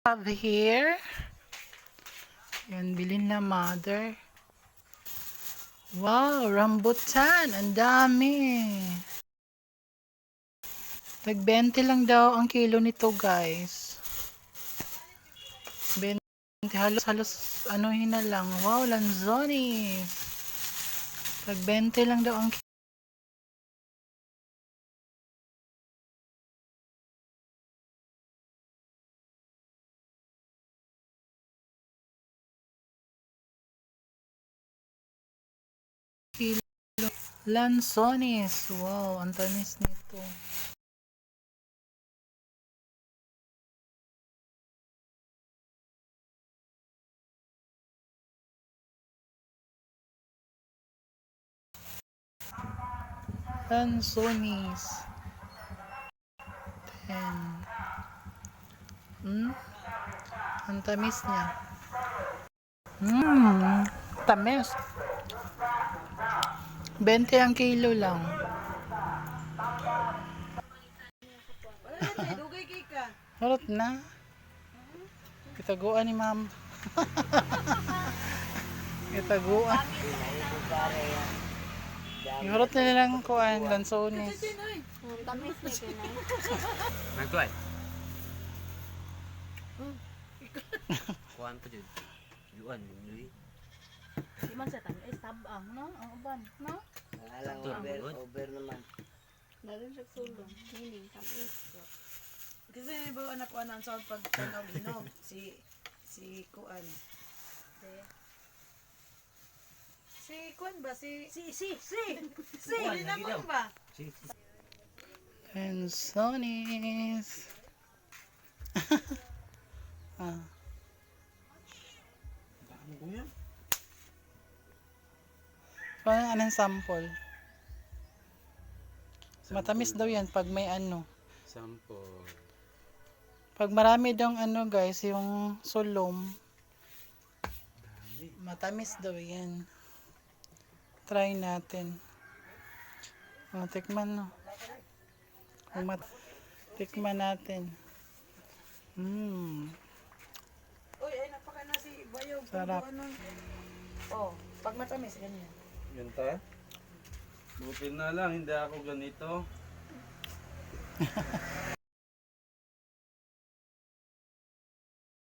Have here. Yan, bilhin na mother. Wow, rambutan. Ang dami. Tag-20 lang daw ang kilo nito, guys. 20, halos anuhin na lang. Wow, lanzones. Tag-20 lang daw ang kilo. Lanzones. Wow, ang tamis nito. Lanzones. 10. Ang tamis niya. Tamis. 20 ang kilo lang. Harot na. Kitaguan ni ma'am. Kitaguan. Harot na nilang kuan, lansones. Tamis na ganay. Nagtuay. Kuan pa jud. Yuan, yui. Di man sa tan is tabang, no? Ang uban, no? Alang over naman. Dagan siya sulong. Hindi, tamis. Kasi ba anak ko anang sa pagtanaw-linog si Kuan. Si Kuan ba si naman ba? Lanzones. Ah. Parang anong sample? Matamis daw yan pag may ano. Sample. Pag marami daw ano guys, yung sulom. Matamis daw yan. Try natin. Tikman no. Tikman natin. Uy, ay napaka na si Bayog. Sarap. Oh, pag matamis ganyan. Yun ta? Buti na lang, hindi ako ganito.